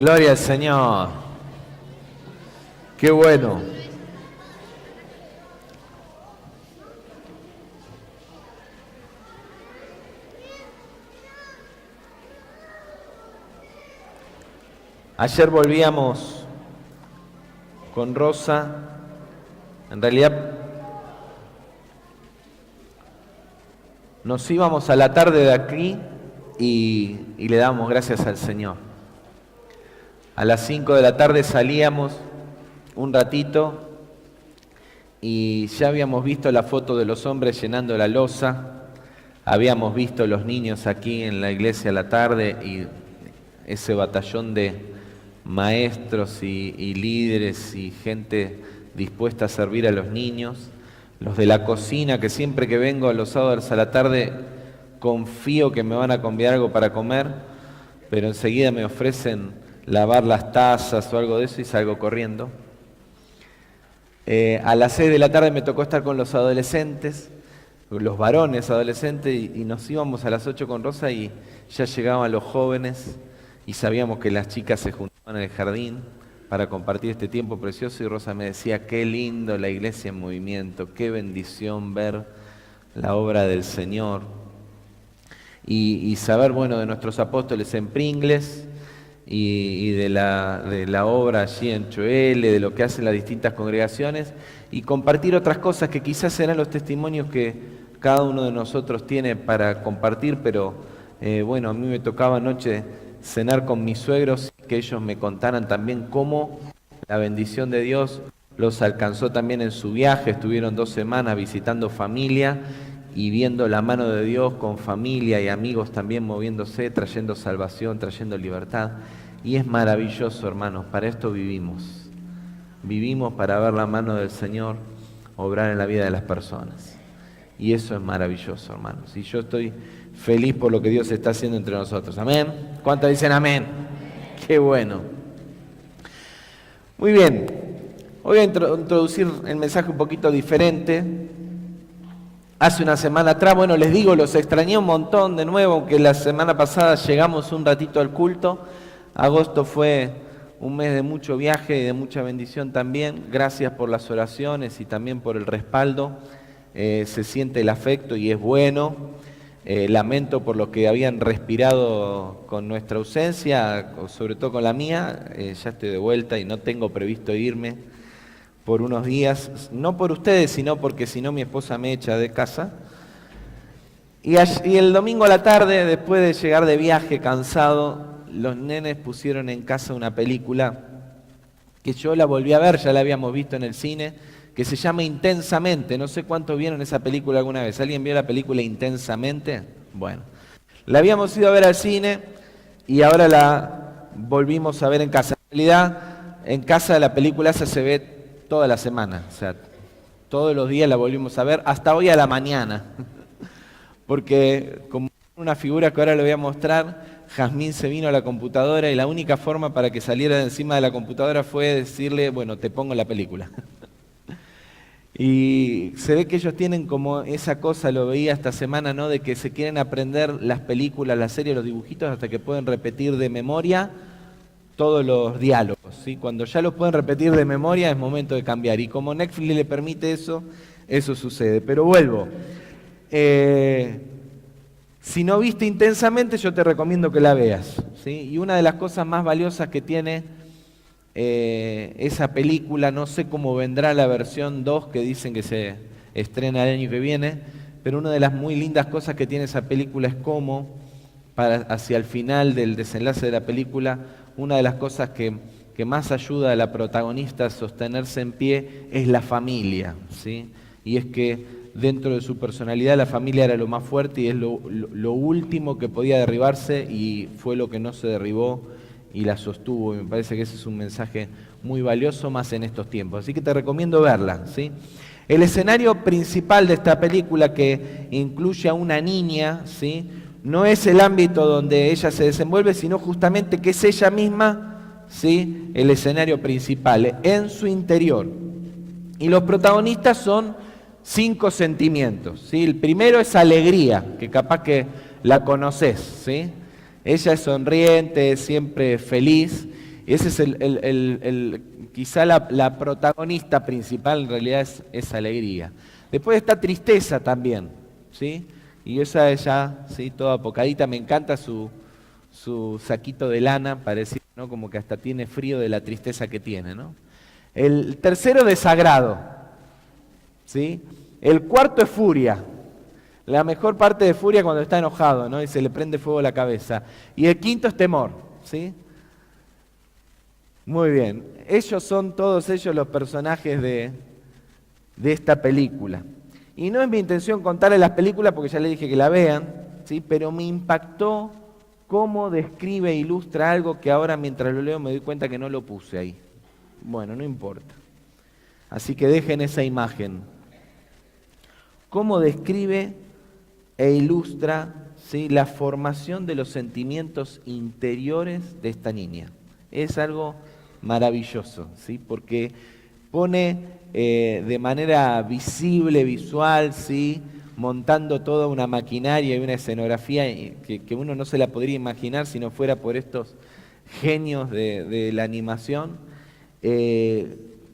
Gloria al Señor. Qué bueno. Ayer volvíamos con Rosa. En realidad nos íbamos a la tarde de aquí y le dábamos gracias al Señor. A las 5 de la tarde salíamos un ratito y ya habíamos visto la foto de los hombres llenando la loza, habíamos visto los niños aquí en la iglesia a la tarde y ese batallón de maestros y líderes y gente dispuesta a servir a los niños, los de la cocina que siempre que vengo a los sábados a la tarde confío que me van a convidar algo para comer, pero enseguida me ofrecen lavar las tazas o algo de eso y salgo corriendo. A las 6 de la tarde me tocó estar con los adolescentes, los varones adolescentes, y nos íbamos a las 8 con Rosa y ya llegaban los jóvenes y sabíamos que las chicas se juntaban en el jardín para compartir este tiempo precioso y Rosa me decía, qué lindo la iglesia en movimiento, qué bendición ver la obra del Señor y saber, bueno, de nuestros apóstoles en Pringles, y de la obra allí en Choele, de lo que hacen las distintas congregaciones, y compartir otras cosas que quizás serán los testimonios que cada uno de nosotros tiene para compartir, pero bueno, a mí me tocaba anoche cenar con mis suegros, que ellos me contaran también cómo la bendición de Dios los alcanzó también en su viaje. Estuvieron 2 semanas visitando familia y viendo la mano de Dios con familia y amigos también moviéndose, trayendo salvación, trayendo libertad. Y es maravilloso, hermanos, para esto vivimos. Vivimos para ver la mano del Señor obrar en la vida de las personas. Y eso es maravilloso, hermanos. Y yo estoy feliz por lo que Dios está haciendo entre nosotros. ¿Amén? ¿Cuántos dicen amén? Qué bueno. Muy bien. Hoy voy a introducir el mensaje un poquito diferente. Hace una semana atrás, bueno, les digo, los extrañé un montón de nuevo, aunque la semana pasada llegamos un ratito al culto. Agosto fue un mes de mucho viaje y de mucha bendición también. Gracias por las oraciones y también por el respaldo. Se siente el afecto y es bueno. Lamento por lo que habían respirado con nuestra ausencia, sobre todo con la mía. Ya estoy de vuelta y no tengo previsto irme por unos días, no por ustedes, sino porque si no mi esposa me echa de casa. Y el domingo a la tarde, después de llegar de viaje cansado, los nenes pusieron en casa una película que yo la volví a ver, ya la habíamos visto en el cine, que se llama Intensamente. No sé cuántos vieron esa película alguna vez. ¿Alguien vio la película Intensamente? Bueno, la habíamos ido a ver al cine y ahora la volvimos a ver en casa. En realidad, en casa la película esa se ve toda la semana, o sea, todos los días la volvimos a ver, hasta hoy a la mañana, porque como una figura que ahora le voy a mostrar, Jazmín se vino a la computadora y la única forma para que saliera de encima de la computadora fue decirle, bueno, te pongo la película. Y se ve que ellos tienen como esa cosa, lo veía esta semana, ¿no?, de que se quieren aprender las películas, las series, los dibujitos, hasta que pueden repetir de memoria todos los diálogos, ¿sí? Cuando ya los pueden repetir de memoria es momento de cambiar. Y como Netflix le permite eso, eso sucede. Pero vuelvo. Si no viste Intensamente, yo te recomiendo que la veas, ¿sí? Y una de las cosas más valiosas que tiene esa película, no sé cómo vendrá la versión 2 que dicen que se estrena el año que viene, pero una de las muy lindas cosas que tiene esa película es cómo, hacia el final del desenlace de la película, una de las cosas que más ayuda a la protagonista a sostenerse en pie es la familia, ¿sí? Y es que dentro de su personalidad la familia era lo más fuerte y es lo último que podía derribarse y fue lo que no se derribó y la sostuvo. Y me parece que ese es un mensaje muy valioso más en estos tiempos. Así que te recomiendo verla, ¿sí? El escenario principal de esta película, que incluye a una niña, ¿sí?, no es el ámbito donde ella se desenvuelve, sino justamente que es ella misma, ¿sí?, el escenario principal, en su interior. Y los protagonistas son 5 sentimientos, ¿sí? El primero es alegría, que capaz que la conoces, ¿sí? Ella es sonriente, siempre feliz, Ese es quizá la protagonista principal, en realidad es alegría. Después está tristeza también, ¿sí? Y esa es ya, ¿sí? Toda apocadita. Me encanta su saquito de lana, parecido, ¿no? Como que hasta tiene frío de la tristeza que tiene, ¿no? El tercero, desagrado, ¿sí? El cuarto es furia. La mejor parte de furia cuando está enojado, ¿no? Y se le prende fuego a la cabeza. Y el quinto es temor, ¿sí? Muy bien. Todos ellos los personajes de esta película. Y no es mi intención contarles las películas porque ya les dije que la vean, ¿sí? Pero me impactó cómo describe e ilustra algo que ahora mientras lo leo me doy cuenta que no lo puse ahí. Bueno, no importa. Así que dejen esa imagen. Cómo describe e ilustra, ¿sí? La formación de los sentimientos interiores de esta niña. Es algo maravilloso, ¿sí? Porque pone de manera visible, visual, ¿sí? Montando toda una maquinaria y una escenografía que uno no se la podría imaginar si no fuera por estos genios de la animación.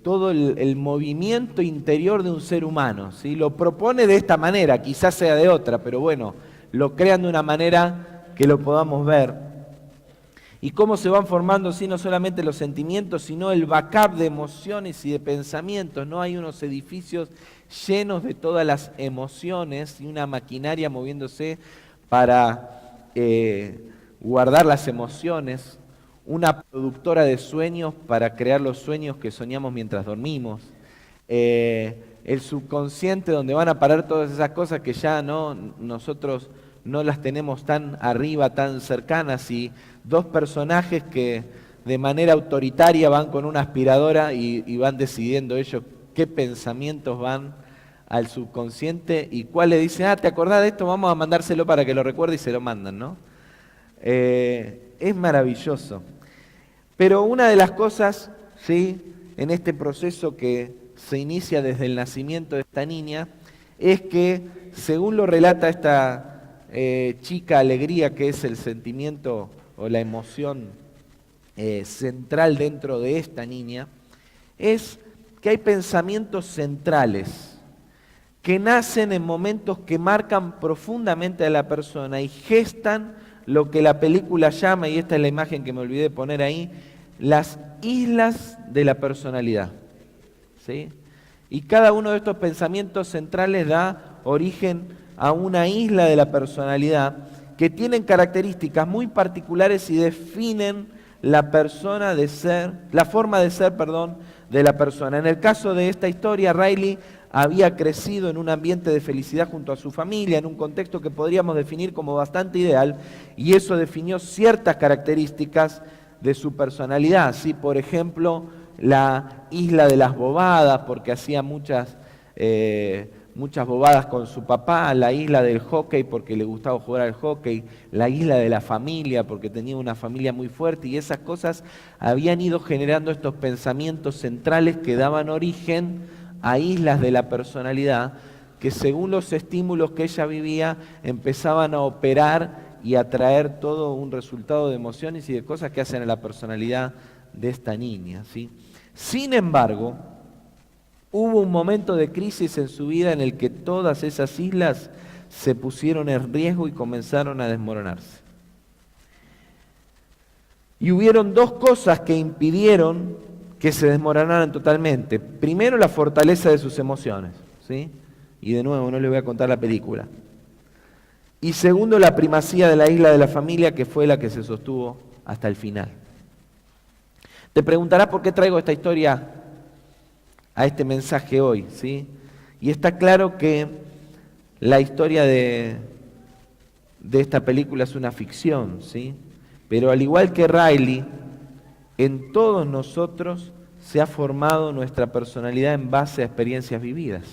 Todo el movimiento interior de un ser humano, ¿sí? Lo propone de esta manera, quizás sea de otra, pero bueno, lo crean de una manera que lo podamos ver. Y cómo se van formando, sí, no solamente los sentimientos, sino el backup de emociones y de pensamientos, ¿no? Hay unos edificios llenos de todas las emociones y una maquinaria moviéndose para guardar las emociones, una productora de sueños para crear los sueños que soñamos mientras dormimos, el subconsciente donde van a parar todas esas cosas que ya nosotros no las tenemos tan arriba, tan cercanas, y dos personajes que de manera autoritaria van con una aspiradora y van decidiendo ellos qué pensamientos van al subconsciente y cuál le dicen, ¿te acordás de esto? Vamos a mandárselo para que lo recuerde, y se lo mandan, ¿no? Es maravilloso. Pero una de las cosas, ¿sí? En este proceso que se inicia desde el nacimiento de esta niña, es que, según lo relata esta chica alegría, que es el sentimiento o la emoción central dentro de esta niña, es que hay pensamientos centrales que nacen en momentos que marcan profundamente a la persona y gestan lo que la película llama, y esta es la imagen que me olvidé de poner ahí, las islas de la personalidad, ¿sí? Y cada uno de estos pensamientos centrales da origen a una isla de la personalidad que tienen características muy particulares y definen la forma de ser, de la persona. En el caso de esta historia, Riley había crecido en un ambiente de felicidad junto a su familia, en un contexto que podríamos definir como bastante ideal, y eso definió ciertas características de su personalidad, ¿sí? Por ejemplo, la isla de las bobadas, porque hacía muchas bobadas con su papá, la isla del hockey porque le gustaba jugar al hockey, la isla de la familia porque tenía una familia muy fuerte, y esas cosas habían ido generando estos pensamientos centrales que daban origen a islas de la personalidad que, según los estímulos que ella vivía, empezaban a operar y a traer todo un resultado de emociones y de cosas que hacen a la personalidad de esta niña, ¿sí? Sin embargo, hubo un momento de crisis en su vida en el que todas esas islas se pusieron en riesgo y comenzaron a desmoronarse. Y hubieron dos cosas que impidieron que se desmoronaran totalmente. Primero, la fortaleza de sus emociones, ¿sí? Y de nuevo, no les voy a contar la película. Y segundo, la primacía de la isla de la familia, que fue la que se sostuvo hasta el final. Te preguntarás por qué traigo esta historia a este mensaje hoy, ¿sí? Y está claro que la historia de esta película es una ficción, ¿sí? Pero al igual que Riley, en todos nosotros se ha formado nuestra personalidad en base a experiencias vividas.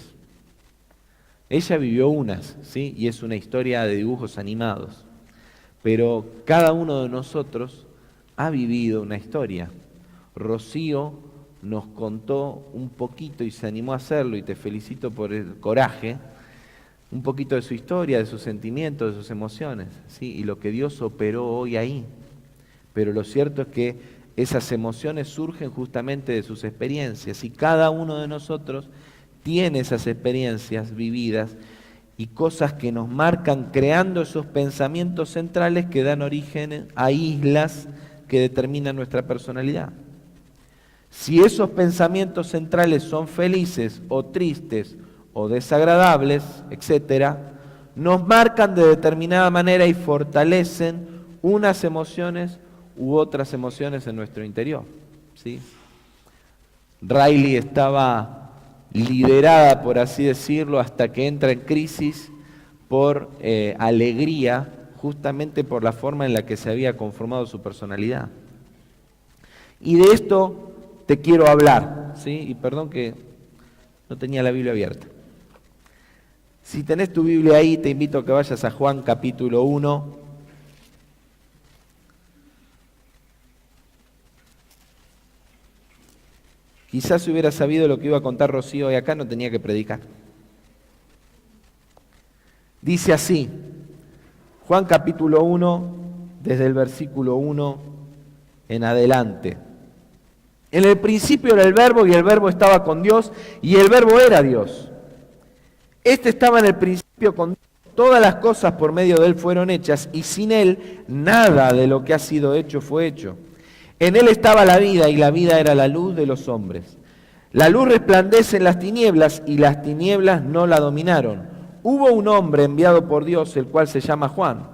Ella vivió unas, ¿sí? Y es una historia de dibujos animados. Pero cada uno de nosotros ha vivido una historia. Rocío nos contó un poquito y se animó a hacerlo, y te felicito por el coraje, un poquito de su historia, de sus sentimientos, de sus emociones, ¿sí? Y lo que Dios operó hoy ahí. Pero lo cierto es que esas emociones surgen justamente de sus experiencias, y cada uno de nosotros tiene esas experiencias vividas y cosas que nos marcan, creando esos pensamientos centrales que dan origen a islas que determinan nuestra personalidad. Si esos pensamientos centrales son felices o tristes o desagradables, etcétera, nos marcan de determinada manera y fortalecen unas emociones u otras emociones en nuestro interior, ¿sí? Riley estaba liderada, por así decirlo, hasta que entra en crisis por alegría, justamente por la forma en la que se había conformado su personalidad. Y de esto te quiero hablar, ¿sí? Y perdón que no tenía la Biblia abierta. Si tenés tu Biblia ahí, te invito a que vayas a Juan capítulo 1. Quizás si hubiera sabido lo que iba a contar Rocío hoy acá, no tenía que predicar. Dice así, Juan capítulo 1, desde el versículo 1 en adelante. En el principio era el Verbo, y el Verbo estaba con Dios, y el Verbo era Dios. Este estaba en el principio con Dios. Todas las cosas por medio de Él fueron hechas, y sin Él nada de lo que ha sido hecho fue hecho. En Él estaba la vida, y la vida era la luz de los hombres. La luz resplandece en las tinieblas, y las tinieblas no la dominaron. Hubo un hombre enviado por Dios, el cual se llama Juan.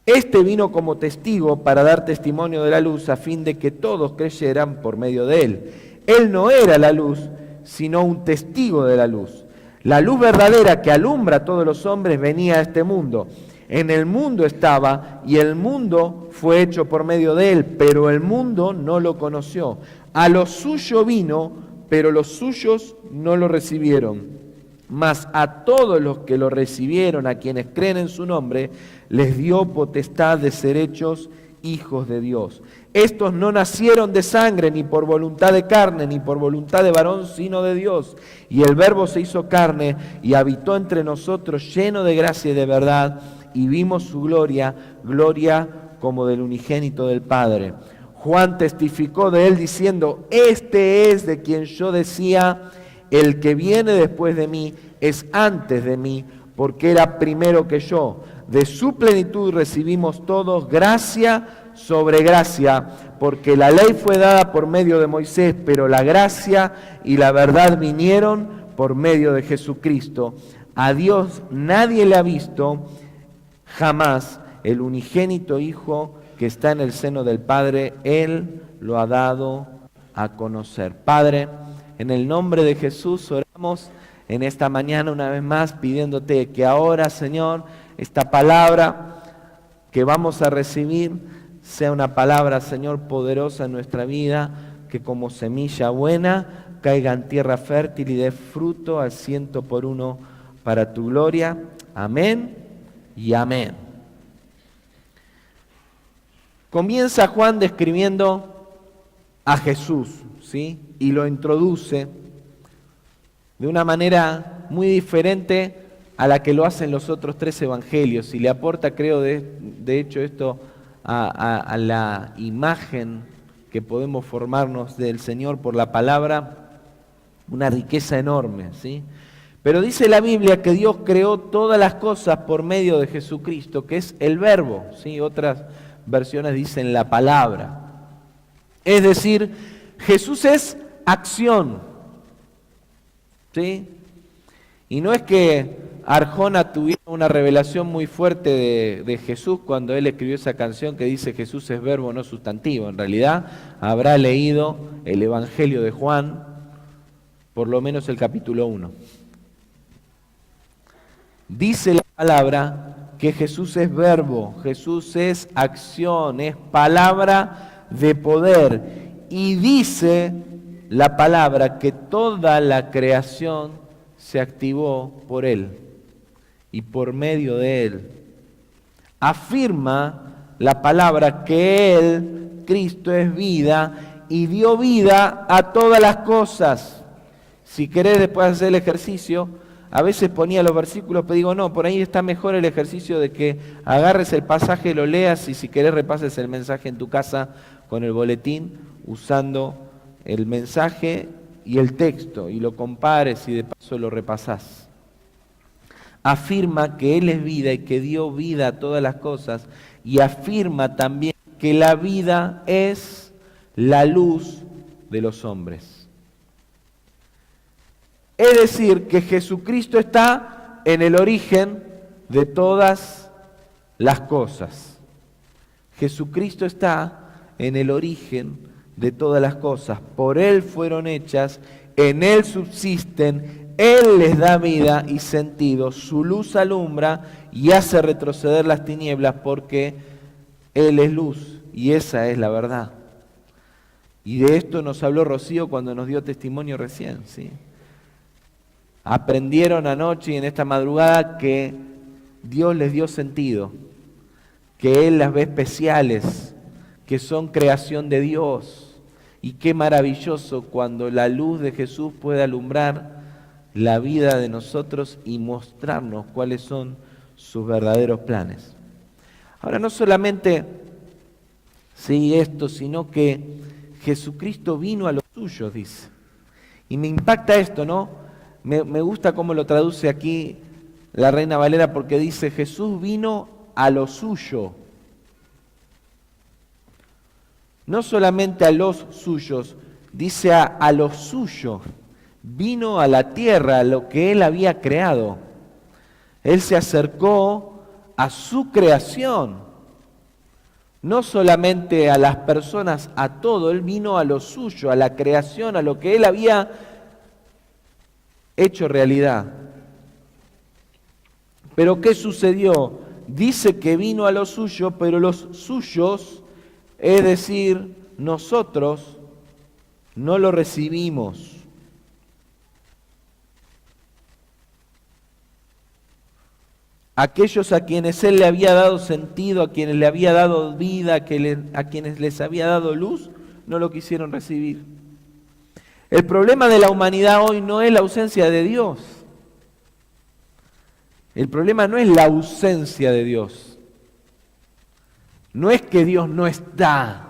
Este vino como testigo para dar testimonio de la luz, a fin de que todos creyeran por medio de él. Él no era la luz, sino un testigo de la luz. La luz verdadera que alumbra a todos los hombres venía a este mundo. En el mundo estaba, y el mundo fue hecho por medio de él, pero el mundo no lo conoció. A lo suyo vino, pero los suyos no lo recibieron. Mas a todos los que lo recibieron, a quienes creen en su nombre, les dio potestad de ser hechos hijos de Dios. Estos no nacieron de sangre, ni por voluntad de carne, ni por voluntad de varón, sino de Dios. Y el Verbo se hizo carne y habitó entre nosotros, lleno de gracia y de verdad, y vimos su gloria, gloria como del unigénito del Padre. Juan testificó de él diciendo, este es de quien yo decía, el que viene después de mí es antes de mí, porque era primero que yo. De su plenitud recibimos todos gracia sobre gracia, porque la ley fue dada por medio de Moisés, pero la gracia y la verdad vinieron por medio de Jesucristo. A Dios nadie le ha visto jamás. El unigénito Hijo que está en el seno del Padre, Él lo ha dado a conocer. Padre, en el nombre de Jesús oramos en esta mañana una vez más pidiéndote que ahora, Señor, esta palabra que vamos a recibir sea una palabra, Señor, poderosa en nuestra vida, que como semilla buena caiga en tierra fértil y dé fruto al 100 por 1 para tu gloria. Amén y amén. Comienza Juan describiendo a Jesús, ¿sí? Y lo introduce de una manera muy diferente a la que lo hacen los otros 3 evangelios, y le aporta, creo, de hecho esto a la imagen que podemos formarnos del Señor por la palabra, una riqueza enorme, ¿sí? Pero dice la Biblia que Dios creó todas las cosas por medio de Jesucristo, que es el Verbo, ¿sí? Otras versiones dicen la palabra. Es decir, Jesús es acción, ¿sí? Y no es que Arjona tuviera una revelación muy fuerte de Jesús cuando él escribió esa canción que dice Jesús es verbo, no sustantivo. En realidad habrá leído el Evangelio de Juan, por lo menos el capítulo 1. Dice la palabra que Jesús es verbo, Jesús es acción, es palabra de poder. Y dice la palabra que toda la creación se activó por Él y por medio de Él. Afirma la palabra que Él, Cristo, es vida y dio vida a todas las cosas. Si querés después hacer el ejercicio, A veces ponía los versículos, pero digo, no, por ahí está mejor el ejercicio de que agarres el pasaje, lo leas y si querés repases el mensaje en tu casa con el boletín, usando el mensaje y el texto, y lo compares y de paso lo repasás. Afirma que Él es vida y que dio vida a todas las cosas, y afirma también que la vida es la luz de los hombres. Es decir, que Jesucristo está en el origen de todas las cosas. Jesucristo está en el origen de todas las cosas. Por Él fueron hechas, en Él subsisten, Él les da vida y sentido, su luz alumbra y hace retroceder las tinieblas porque Él es luz y esa es la verdad. Y de esto nos habló Rocío cuando nos dio testimonio recién, ¿sí? Aprendieron anoche y en esta madrugada que Dios les dio sentido, que Él las ve especiales, que son creación de Dios. Y qué maravilloso cuando la luz de Jesús puede alumbrar la vida de nosotros y mostrarnos cuáles son sus verdaderos planes. Ahora, no solamente esto, sino que Jesucristo vino a los suyos, dice. Y me impacta esto, ¿no? Me gusta cómo lo traduce aquí la Reina Valera, porque dice, Jesús vino a lo suyo. No solamente a los suyos, dice a lo suyo. Vino a la tierra, a lo que Él había creado. Él se acercó a su creación. No solamente a las personas, a todo. Él vino a lo suyo, a la creación, a lo que Él había hecho realidad. Pero ¿qué sucedió? Dice que vino a lo suyo, pero los suyos, es decir, nosotros, no lo recibimos. Aquellos a quienes Él le había dado sentido, a quienes le había dado vida, a quienes les había dado luz, no lo quisieron recibir. El problema de la humanidad hoy no es la ausencia de Dios. El problema no es la ausencia de Dios. No es que Dios no está.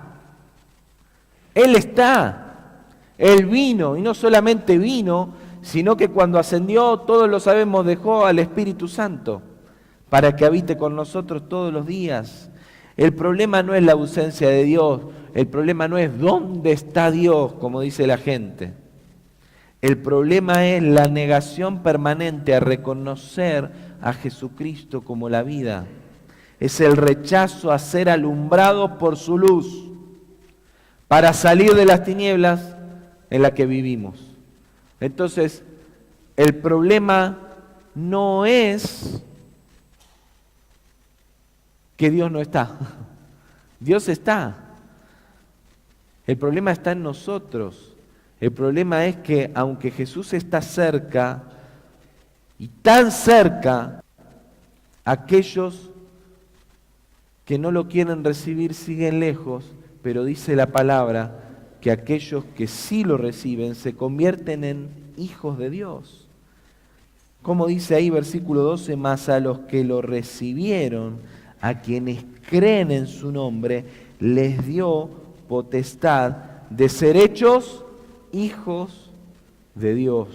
Él está. Él vino, y no solamente vino, sino que cuando ascendió, todos lo sabemos, dejó al Espíritu Santo para que habite con nosotros todos los días. El problema no es la ausencia de Dios, el problema no es dónde está Dios, como dice la gente. El problema es la negación permanente a reconocer a Jesucristo como la vida. Es el rechazo a ser alumbrados por su luz para salir de las tinieblas en las que vivimos. Entonces, el problema no es que Dios no está. Dios está. El problema está en nosotros. El problema es que aunque Jesús está cerca, y tan cerca, aquellos que no lo quieren recibir siguen lejos, pero dice la palabra que aquellos que sí lo reciben se convierten en hijos de Dios. Como dice ahí versículo 12, más a los que lo recibieron, a quienes creen en su nombre, les dio potestad de ser hechos hijos de Dios.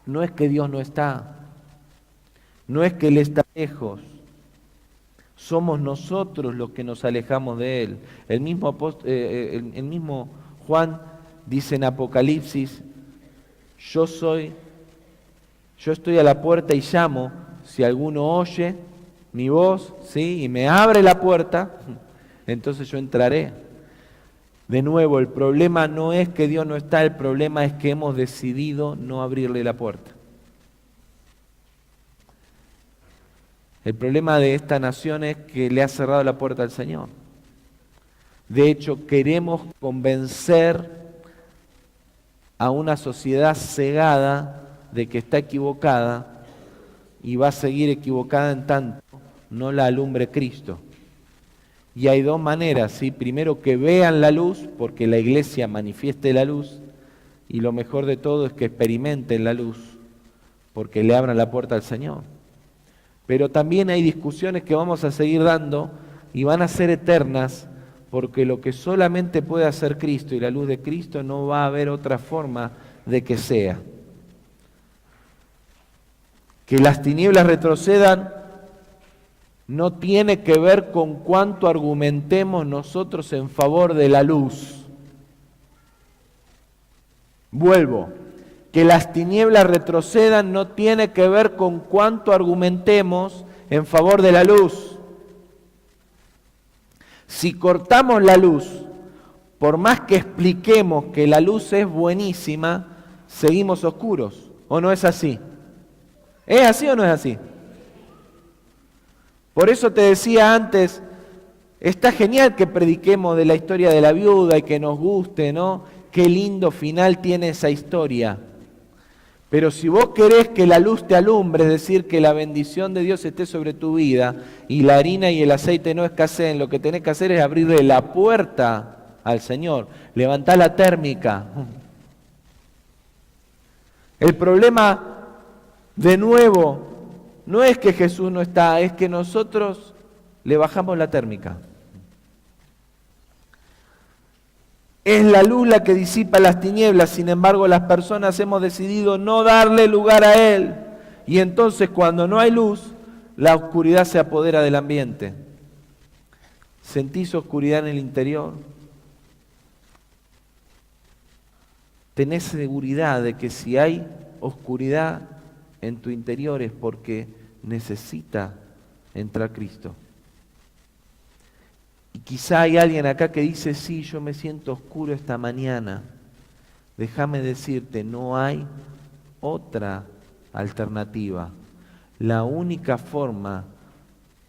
No es que Dios no está, no es que Él está lejos, somos nosotros los que nos alejamos de Él. El mismo Juan dice en Apocalipsis, yo estoy a la puerta y llamo, si alguno oye mi voz, ¿sí? Y me abre la puerta, entonces yo entraré. De nuevo, el problema no es que Dios no está, el problema es que hemos decidido no abrirle la puerta. El problema de esta nación es que le ha cerrado la puerta al Señor. De hecho, queremos convencer a una sociedad cegada de que está equivocada y va a seguir equivocada en tanto no la alumbre Cristo. Y hay dos maneras, ¿sí? Primero, que vean la luz, porque la iglesia manifieste la luz, y lo mejor de todo es que experimenten la luz. porque le abran la puerta al Señor. Pero también hay discusiones que vamos a seguir dando y van a ser eternas, porque lo que solamente puede hacer Cristo y la luz de Cristo no va a haber otra forma de que sea. Que las tinieblas retrocedan no tiene que ver con cuánto argumentemos nosotros en favor de la luz. Vuelvo, que las tinieblas retrocedan no tiene que ver con cuánto argumentemos en favor de la luz. Si cortamos la luz, por más que expliquemos que la luz es buenísima, seguimos oscuros. ¿O no es así? ¿Es así o no es así? Por eso te decía antes, está genial que prediquemos de la historia de la viuda y que nos guste, ¿no? Qué lindo final tiene esa historia. Pero si vos querés que la luz te alumbre, es decir, que la bendición de Dios esté sobre tu vida y la harina y el aceite no escaseen, lo que tenés que hacer es abrirle la puerta al Señor, levantar la térmica. El problema, de nuevo, no es que Jesús no está, es que nosotros le bajamos la térmica. Es la luz la que disipa las tinieblas, sin embargo las personas hemos decidido no darle lugar a Él. Y entonces cuando no hay luz, la oscuridad se apodera del ambiente. ¿Sentís oscuridad en el interior? Tenés seguridad de que si hay oscuridad en tu interior es porque necesita entrar Cristo. Y quizá hay alguien acá que dice, sí, yo me siento oscuro esta mañana. Déjame decirte, no hay otra alternativa. La única forma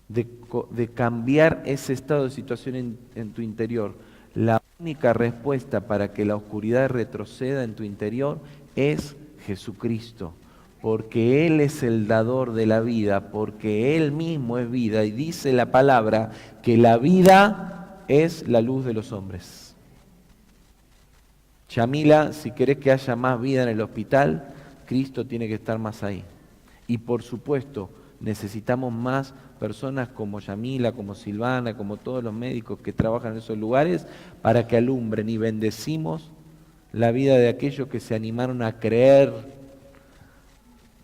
de cambiar ese estado de situación en tu interior, la única respuesta para que la oscuridad retroceda en tu interior es Jesucristo. Porque Él es el dador de la vida, porque Él mismo es vida, y dice la palabra que la vida es la luz de los hombres. Yamila, si querés que haya más vida en el hospital, Cristo tiene que estar más ahí. Y por supuesto, necesitamos más personas como Yamila, como Silvana, como todos los médicos que trabajan en esos lugares, para que alumbren, y bendecimos la vida de aquellos que se animaron a creer.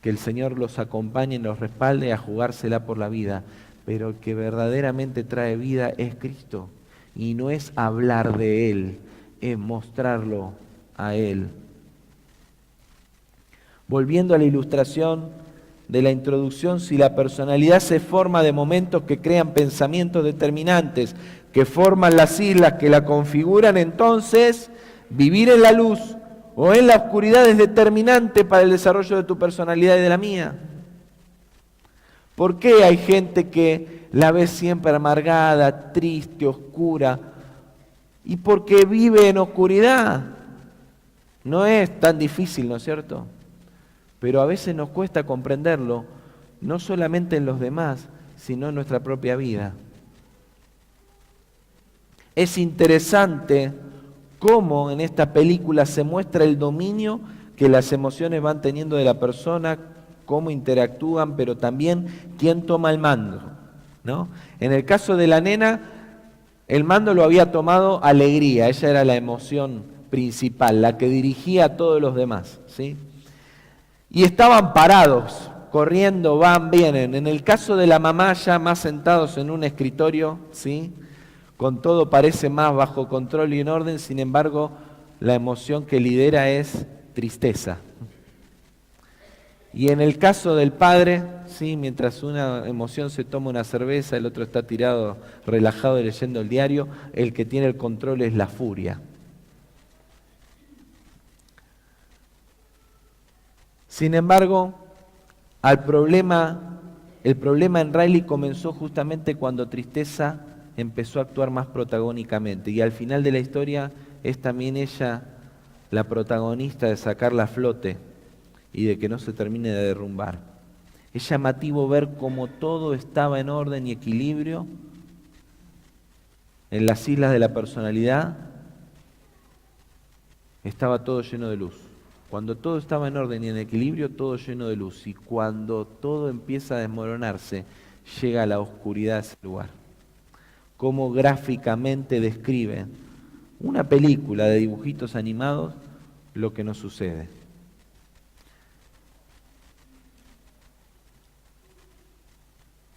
Que el Señor los acompañe y los respalde a jugársela por la vida. Pero el que verdaderamente trae vida es Cristo. Y no es hablar de Él, es mostrarlo a Él. Volviendo a la ilustración de la introducción, si la personalidad se forma de momentos que crean pensamientos determinantes, que forman las islas, que la configuran, entonces vivir en la luz o en la oscuridad es determinante para el desarrollo de tu personalidad y de la mía. ¿Por qué hay gente que la ves siempre amargada, triste, oscura? Y porque vive en oscuridad. No es tan difícil, ¿no es cierto? Pero a veces nos cuesta comprenderlo, no solamente en los demás, sino en nuestra propia vida. Es interesante cómo en esta película se muestra el dominio que las emociones van teniendo de la persona, cómo interactúan, pero también quién toma el mando, ¿no? En el caso de la nena, el mando lo había tomado alegría, ella era la emoción principal, la que dirigía a todos los demás, ¿sí? Y estaban parados, corriendo, van, vienen. En el caso de la mamá, ya más sentados en un escritorio, ¿sí? Con todo parece más bajo control y en orden, sin embargo, la emoción que lidera es tristeza. Y en el caso del padre, ¿sí? Mientras una emoción se toma una cerveza, el otro está tirado, relajado, leyendo el diario, el que tiene el control es la furia. Sin embargo, el problema en Riley comenzó justamente cuando tristeza empezó a actuar más protagónicamente, y al final de la historia es también ella la protagonista de sacarla a flote y de que no se termine de derrumbar. Es llamativo ver cómo todo estaba en orden y equilibrio en las islas de la personalidad, estaba todo lleno de luz. Cuando todo estaba en orden y en equilibrio, todo lleno de luz. Y cuando todo empieza a desmoronarse, llega la oscuridad a ese lugar. Cómo gráficamente describe una película de dibujitos animados lo que nos sucede.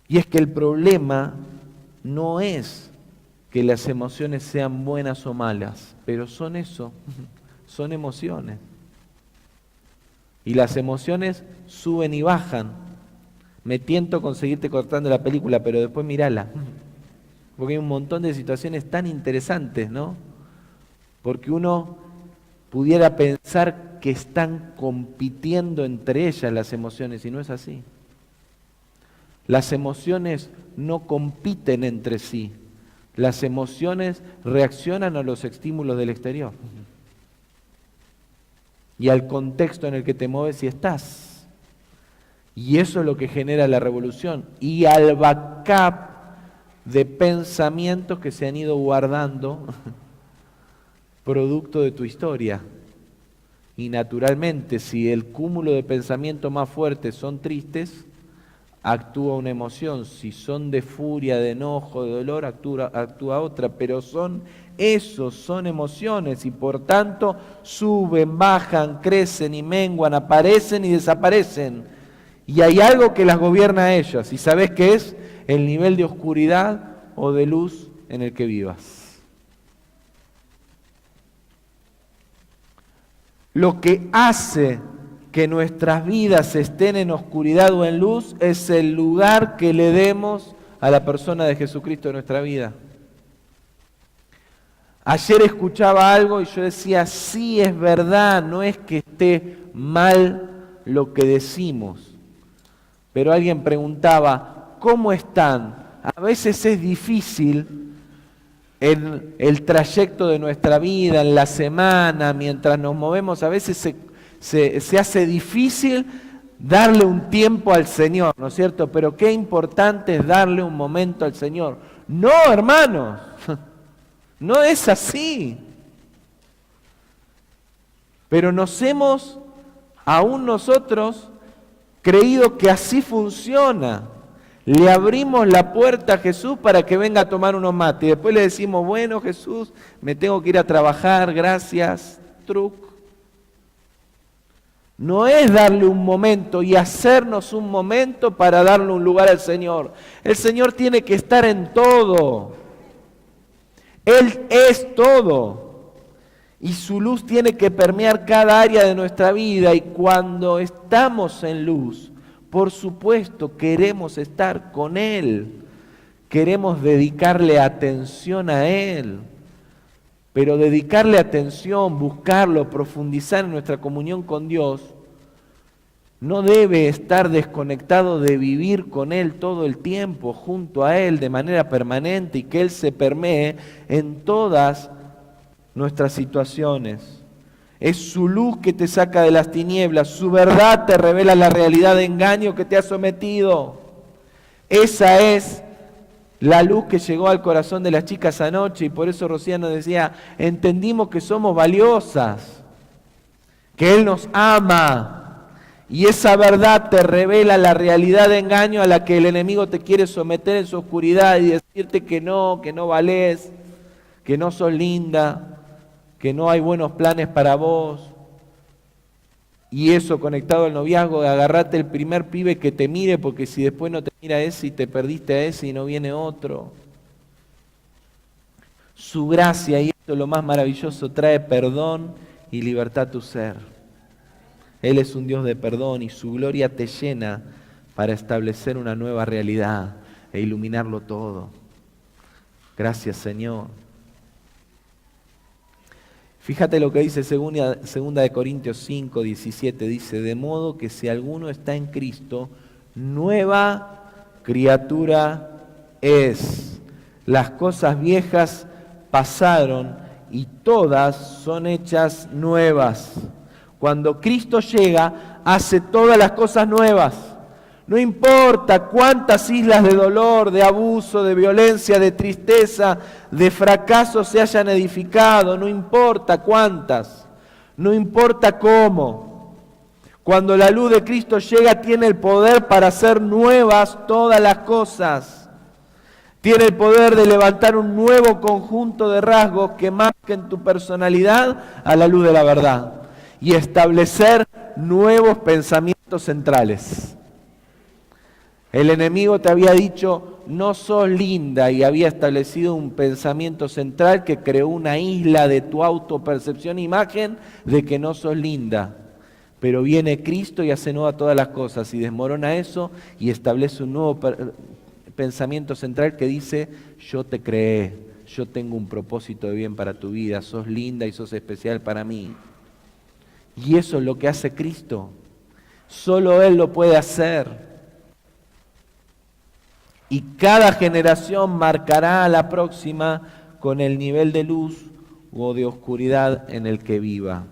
Y es que el problema no es que las emociones sean buenas o malas, pero son eso, son emociones. Y las emociones suben y bajan. Me tiento con seguirte cortando la película, pero después mírala. Porque hay un montón de situaciones tan interesantes, ¿no? Porque uno pudiera pensar que están compitiendo entre ellas las emociones, y no es así. Las emociones no compiten entre sí. Las emociones reaccionan a los estímulos del exterior y al contexto en el que te mueves y estás. Y eso es lo que genera la revolución y al backup de pensamientos que se han ido guardando producto de tu historia. Y naturalmente, si el cúmulo de pensamientos más fuertes son tristes, actúa una emoción. Si son de furia, de enojo, de dolor, actúa otra. Pero son emociones y por tanto suben, bajan, crecen y menguan, aparecen y desaparecen. Y hay algo que las gobierna a ellas. ¿Y sabes qué es? El nivel de oscuridad o de luz en el que vivas. Lo que hace que nuestras vidas estén en oscuridad o en luz es el lugar que le demos a la persona de Jesucristo en nuestra vida. Ayer escuchaba algo y yo decía, sí, es verdad, no es que esté mal lo que decimos. Pero alguien preguntaba, ¿cómo están? A veces es difícil en el trayecto de nuestra vida, en la semana, mientras nos movemos, a veces se hace difícil darle un tiempo al Señor, ¿no es cierto? Pero qué importante es darle un momento al Señor. No, hermanos, no es así. Pero nos hemos, aún nosotros, creído que así funciona. Le abrimos la puerta a Jesús para que venga a tomar unos mates. Y después le decimos, bueno, Jesús, me tengo que ir a trabajar, gracias, truc. No es darle un momento y hacernos un momento para darle un lugar al Señor. El Señor tiene que estar en todo. Él es todo. Y su luz tiene que permear cada área de nuestra vida. Y cuando estamos en luz, por supuesto, queremos estar con Él, queremos dedicarle atención a Él, pero dedicarle atención, buscarlo, profundizar en nuestra comunión con Dios, no debe estar desconectado de vivir con Él todo el tiempo, junto a Él de manera permanente y que Él se permee en todas nuestras situaciones. Es su luz que te saca de las tinieblas, su verdad te revela la realidad de engaño que te ha sometido. Esa es la luz que llegó al corazón de las chicas anoche y por eso Rociano decía, entendimos que somos valiosas, que Él nos ama y esa verdad te revela la realidad de engaño a la que el enemigo te quiere someter en su oscuridad y decirte que no valés, que no sos linda, que no hay buenos planes para vos, y eso conectado al noviazgo, agarrate el primer pibe que te mire, porque si después no te mira ese y te perdiste a ese y no viene otro. Su gracia, y esto es lo más maravilloso, trae perdón y libertad a tu ser. Él es un Dios de perdón y su gloria te llena para establecer una nueva realidad e iluminarlo todo. Gracias, Señor. Fíjate lo que dice segunda de Corintios 5, 17, dice, de modo que si alguno está en Cristo, nueva criatura es. Las cosas viejas pasaron y todas son hechas nuevas. Cuando Cristo llega, hace todas las cosas nuevas. No importa cuántas islas de dolor, de abuso, de violencia, de tristeza, de fracaso se hayan edificado, no importa cuántas. No importa cómo. Cuando la luz de Cristo llega, tiene el poder para hacer nuevas todas las cosas. Tiene el poder de levantar un nuevo conjunto de rasgos que marquen tu personalidad a la luz de la verdad y establecer nuevos pensamientos centrales. El enemigo te había dicho, no sos linda, y había establecido un pensamiento central que creó una isla de tu autopercepción e imagen de que no sos linda. Pero viene Cristo y hace nueva todas las cosas y desmorona eso y establece un nuevo pensamiento central que dice, yo te creé, yo tengo un propósito de bien para tu vida, sos linda y sos especial para mí. Y eso es lo que hace Cristo. Solo Él lo puede hacer. Y cada generación marcará a la próxima con el nivel de luz o de oscuridad en el que viva.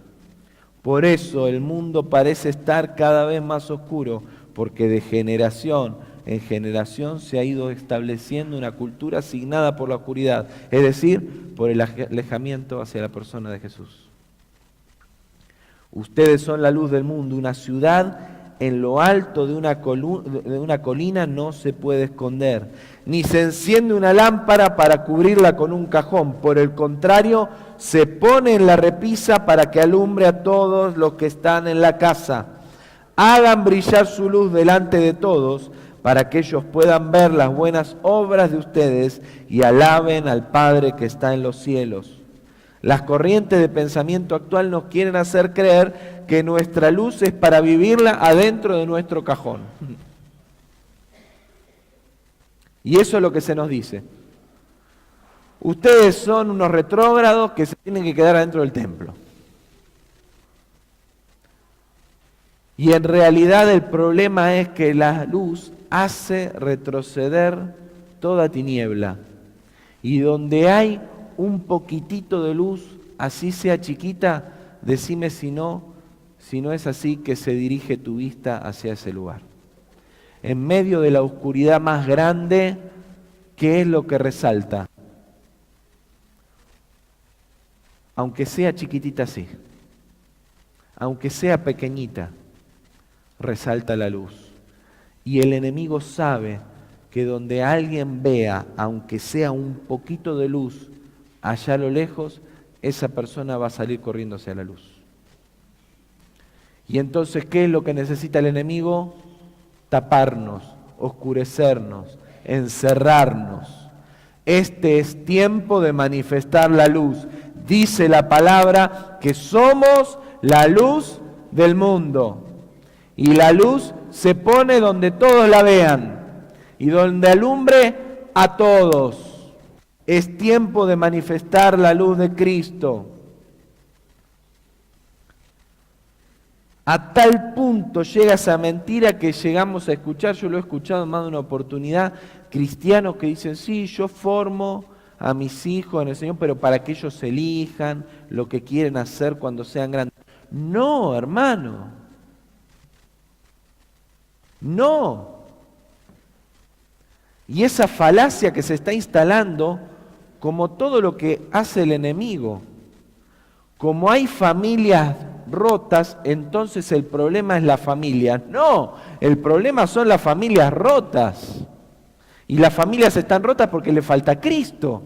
Por eso el mundo parece estar cada vez más oscuro, porque de generación en generación se ha ido estableciendo una cultura asignada por la oscuridad, es decir, por el alejamiento hacia la persona de Jesús. Ustedes son la luz del mundo, una ciudad en lo alto de una colina no se puede esconder, ni se enciende una lámpara para cubrirla con un cajón. Por el contrario, se pone en la repisa para que alumbre a todos los que están en la casa. Hagan brillar su luz delante de todos, para que ellos puedan ver las buenas obras de ustedes y alaben al Padre que está en los cielos. Las corrientes de pensamiento actual nos quieren hacer creer que nuestra luz es para vivirla adentro de nuestro cajón. Y eso es lo que se nos dice. Ustedes son unos retrógrados que se tienen que quedar adentro del templo. Y en realidad el problema es que la luz hace retroceder toda tiniebla. Y donde hay un poquitito de luz, así sea chiquita, decime si no es así que se dirige tu vista hacia ese lugar. En medio de la oscuridad más grande, ¿qué es lo que resalta? Aunque sea chiquitita así, aunque sea pequeñita, resalta la luz. Y el enemigo sabe que donde alguien vea, aunque sea un poquito de luz, allá a lo lejos, esa persona va a salir corriendo hacia la luz. Y entonces, ¿qué es lo que necesita el enemigo? Taparnos, oscurecernos, encerrarnos. Este es tiempo de manifestar la luz. Dice la palabra que somos la luz del mundo. Y la luz se pone donde todos la vean y donde alumbre a todos. Es tiempo de manifestar la luz de Cristo. A tal punto llega esa mentira que llegamos a escuchar, yo lo he escuchado en más de una oportunidad, cristianos que dicen, sí, yo formo a mis hijos en el Señor, pero para que ellos elijan lo que quieren hacer cuando sean grandes. No, hermano. No. Y esa falacia que se está instalando, como todo lo que hace el enemigo, como hay familias rotas, entonces el problema es la familia. No, el problema son las familias rotas. Y las familias están rotas porque le falta Cristo.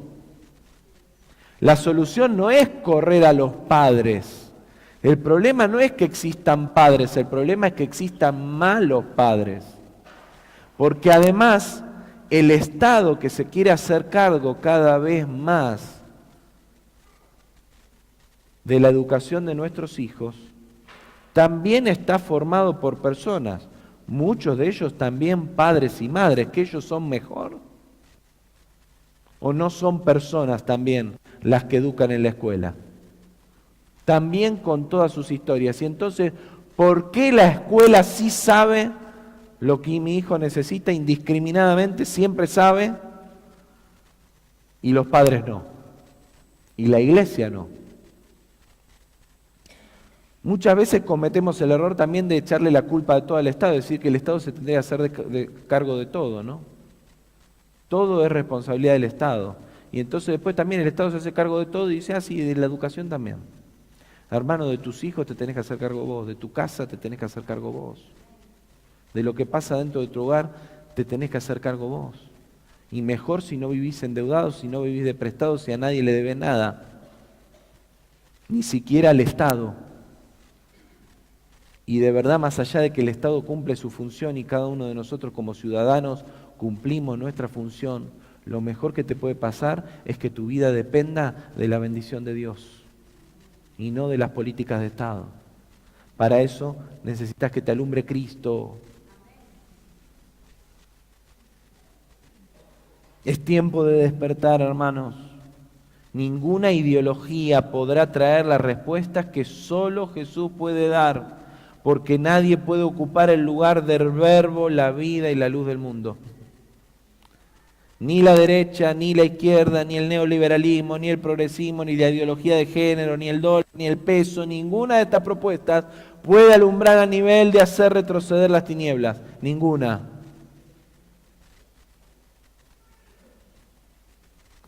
La solución no es correr a los padres. El problema no es que existan padres, el problema es que existan malos padres. Porque además, el Estado que se quiere hacer cargo cada vez más de la educación de nuestros hijos, también está formado por personas, muchos de ellos también padres y madres, que ellos son mejor. ¿O no son personas también las que educan en la escuela? También con todas sus historias. Y entonces, ¿por qué la escuela sí sabe lo que mi hijo necesita indiscriminadamente, siempre sabe, y los padres no? Y la iglesia no. Muchas veces cometemos el error también de echarle la culpa de todo al Estado, decir que el Estado se tendría que hacer de cargo de todo, ¿no? Todo es responsabilidad del Estado. Y entonces después también el Estado se hace cargo de todo y dice, sí, de la educación también. Hermano, de tus hijos te tenés que hacer cargo vos, de tu casa te tenés que hacer cargo vos, de lo que pasa dentro de tu hogar te tenés que hacer cargo vos. Y mejor si no vivís endeudados, si no vivís de prestados, si a nadie le debes nada, ni siquiera al Estado. Y de verdad, más allá de que el Estado cumple su función y cada uno de nosotros como ciudadanos cumplimos nuestra función, lo mejor que te puede pasar es que tu vida dependa de la bendición de Dios y no de las políticas de Estado. Para eso necesitas que te alumbre Cristo. Es tiempo de despertar, hermanos. Ninguna ideología podrá traer las respuestas que solo Jesús puede dar, porque nadie puede ocupar el lugar del Verbo, la vida y la luz del mundo. Ni la derecha, ni la izquierda, ni el neoliberalismo, ni el progresismo, ni la ideología de género, ni el dólar, ni el peso, ninguna de estas propuestas puede alumbrar a nivel de hacer retroceder las tinieblas. Ninguna.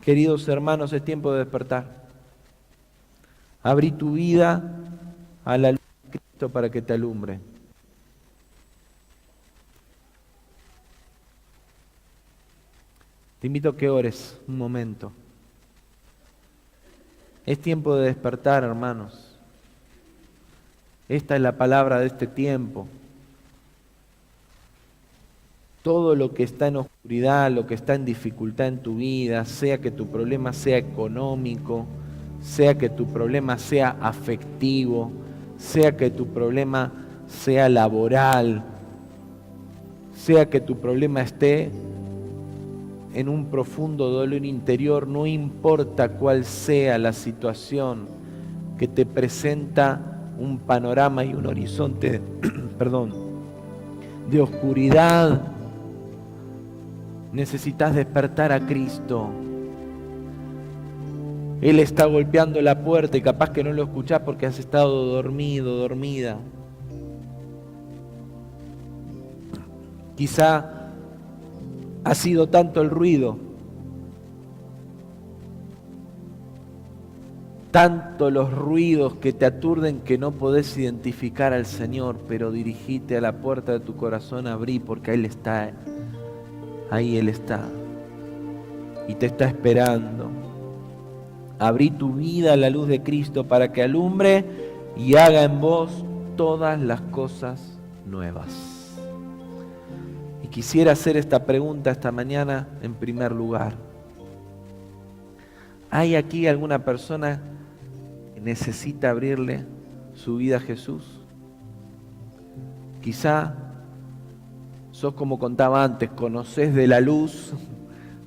Queridos hermanos, es tiempo de despertar. Abrí tu vida a la luz de Cristo para que te alumbre. Te invito a que ores un momento. Es tiempo de despertar, hermanos. Esta es la palabra de este tiempo. Todo lo que está en oscuridad, lo que está en dificultad en tu vida, sea que tu problema sea económico, sea que tu problema sea afectivo, sea que tu problema sea laboral, sea que tu problema esté en un profundo dolor interior, no importa cuál sea la situación que te presenta un panorama y un horizonte, de oscuridad, necesitas despertar a Cristo. Él está golpeando la puerta y capaz que no lo escuchás porque has estado dormido, dormida. Quizá ha sido tanto el ruido, tanto los ruidos que te aturden que no podés identificar al Señor, pero dirigite a la puerta de tu corazón, abrí porque Él está, ahí Él está y te está esperando. Abrí tu vida a la luz de Cristo para que alumbre y haga en vos todas las cosas nuevas. Y quisiera hacer esta pregunta esta mañana en primer lugar. ¿Hay aquí alguna persona que necesita abrirle su vida a Jesús? Quizá sos como contaba antes, conocés de la luz,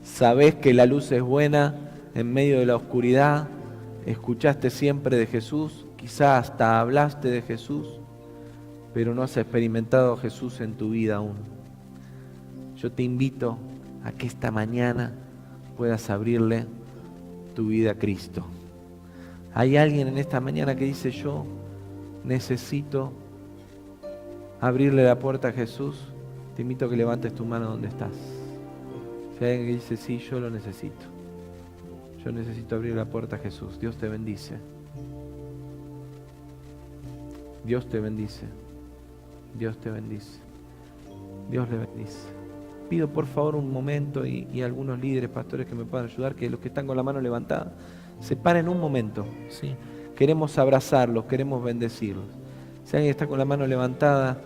sabés que la luz es buena en medio de la oscuridad, escuchaste siempre de Jesús, quizá hasta hablaste de Jesús, pero no has experimentado a Jesús en tu vida aún. Yo te invito a que esta mañana puedas abrirle tu vida a Cristo. ¿Hay alguien en esta mañana que dice yo necesito abrirle la puerta a Jesús? Te invito a que levantes tu mano donde estás. Si hay alguien que dice sí, yo lo necesito. Yo necesito abrir la puerta a Jesús. Dios te bendice. Dios te bendice. Dios te bendice. Dios le bendice. Pido por favor un momento y algunos líderes, pastores que me puedan ayudar, que los que están con la mano levantada, se paren un momento, ¿sí? Queremos abrazarlos, queremos bendecirlos. Si alguien está con la mano levantada,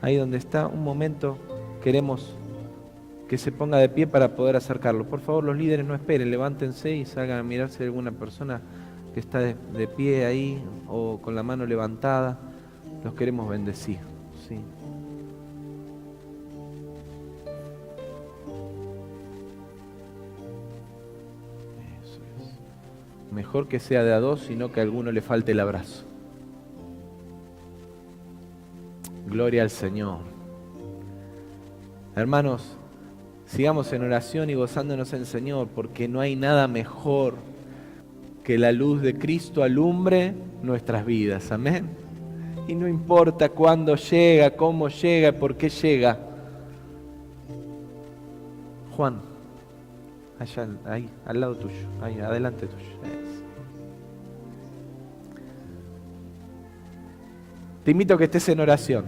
ahí donde está, un momento, queremos que se ponga de pie para poder acercarlo. Por favor, los líderes no esperen, levántense y salgan a mirar si hay alguna persona que está de pie ahí o con la mano levantada. Los queremos bendecir, ¿sí? Mejor que sea de a dos, sino que a alguno le falte el abrazo. Gloria al Señor. Hermanos, sigamos en oración y gozándonos en el Señor, porque no hay nada mejor que la luz de Cristo alumbre nuestras vidas. Amén. Y no importa cuándo llega, cómo llega, por qué llega. Juan, allá, ahí, al lado tuyo, ahí, adelante tuyo. Te invito a que estés en oración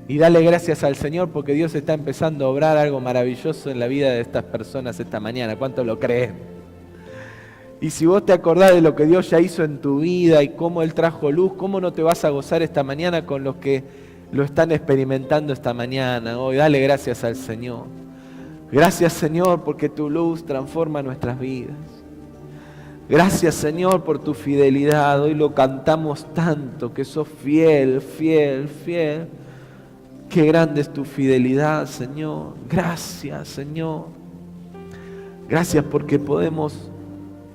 y dale gracias al Señor porque Dios está empezando a obrar algo maravilloso en la vida de estas personas esta mañana. ¿Cuánto lo creen? Y si vos te acordás de lo que Dios ya hizo en tu vida y cómo Él trajo luz, ¿cómo no te vas a gozar esta mañana con los que lo están experimentando esta mañana? Hoy dale gracias al Señor. Gracias, Señor, porque tu luz transforma nuestras vidas. Gracias, Señor, por tu fidelidad. Hoy lo cantamos tanto, que sos fiel, fiel, fiel. Qué grande es tu fidelidad, Señor. Gracias, Señor. Gracias porque podemos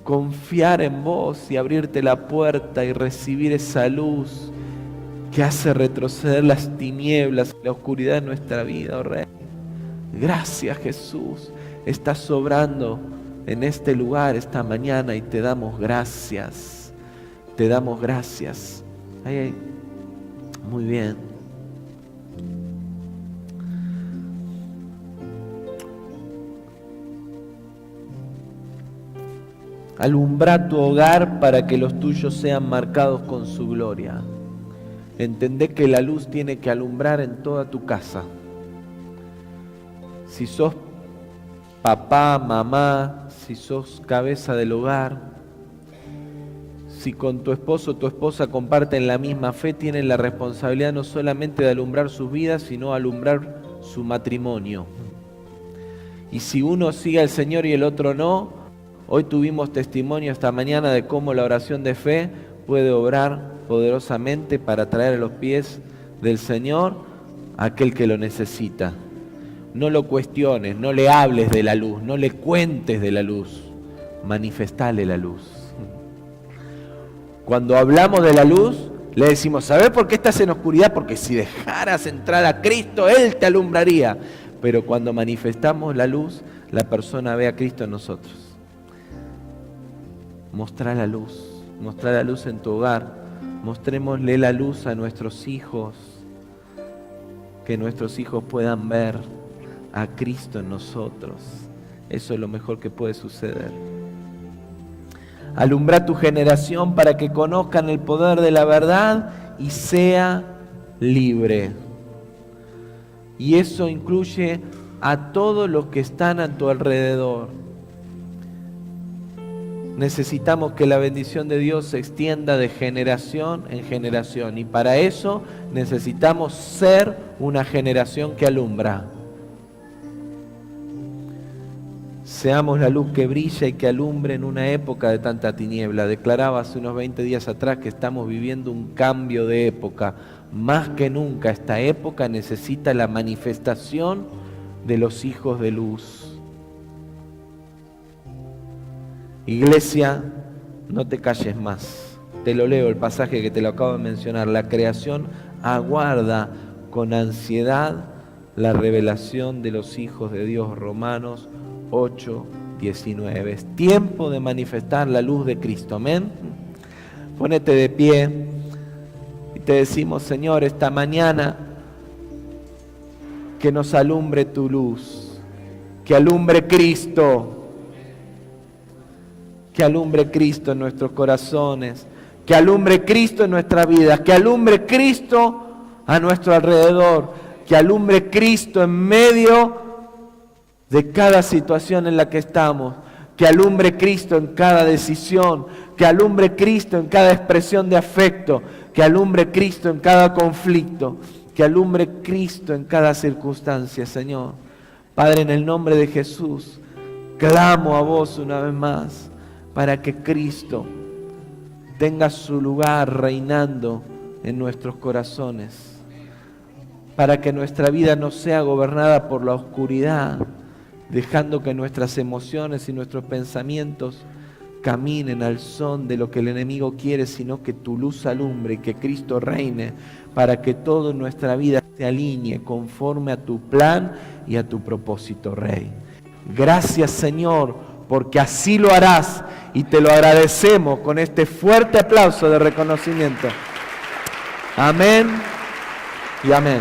confiar en vos y abrirte la puerta y recibir esa luz que hace retroceder las tinieblas, la oscuridad de nuestra vida, oh Rey. Gracias, Jesús. Estás sobrando en este lugar esta mañana y te damos gracias. Te damos gracias. Ay. Muy bien. Alumbra tu hogar para que los tuyos sean marcados con su gloria. Entendé que la luz tiene que alumbrar en toda tu casa. Si sos papá, mamá, si sos cabeza del hogar, si con tu esposo o tu esposa comparten la misma fe, tienen la responsabilidad no solamente de alumbrar sus vidas, sino alumbrar su matrimonio. Y si uno sigue al Señor y el otro no, hoy tuvimos testimonio esta mañana de cómo la oración de fe puede obrar poderosamente para traer a los pies del Señor a aquel que lo necesita. No lo cuestiones, no le hables de la luz, no le cuentes de la luz, manifestale la luz. Cuando hablamos de la luz, le decimos, ¿sabés por qué estás en oscuridad? Porque si dejaras entrar a Cristo, Él te alumbraría. Pero cuando manifestamos la luz, la persona ve a Cristo en nosotros. Mostrá la luz en tu hogar, mostrémosle la luz a nuestros hijos, que nuestros hijos puedan ver a Cristo en nosotros. Eso es lo mejor que puede suceder. Alumbra tu generación para que conozcan el poder de la verdad y sea libre. Y eso incluye a todos los que están a tu alrededor. Necesitamos que la bendición de Dios se extienda de generación en generación. Y para eso necesitamos ser una generación que alumbra. Seamos la luz que brilla y que alumbre en una época de tanta tiniebla. Declaraba hace unos 20 días atrás que estamos viviendo un cambio de época. Más que nunca esta época necesita la manifestación de los hijos de luz. Iglesia, no te calles más. Te lo leo, el pasaje que te lo acabo de mencionar. La creación aguarda con ansiedad la revelación de los hijos de Dios. Romanos 8:19. Es tiempo de manifestar la luz de Cristo. Amén. Pónete de pie y te decimos, Señor, esta mañana que nos alumbre tu luz, que alumbre Cristo. Que alumbre Cristo en nuestros corazones, que alumbre Cristo en nuestras vidas, que alumbre Cristo a nuestro alrededor, que alumbre Cristo en medio de cada situación en la que estamos, que alumbre Cristo en cada decisión, que alumbre Cristo en cada expresión de afecto, que alumbre Cristo en cada conflicto, que alumbre Cristo en cada circunstancia, Señor. Padre, en el nombre de Jesús, clamo a vos una vez más, para que Cristo tenga su lugar reinando en nuestros corazones, para que nuestra vida no sea gobernada por la oscuridad, dejando que nuestras emociones y nuestros pensamientos caminen al son de lo que el enemigo quiere, sino que tu luz alumbre y que Cristo reine, para que toda nuestra vida se alinee conforme a tu plan y a tu propósito, Rey. Gracias, Señor, porque así lo harás y te lo agradecemos con este fuerte aplauso de reconocimiento. Amén y amén.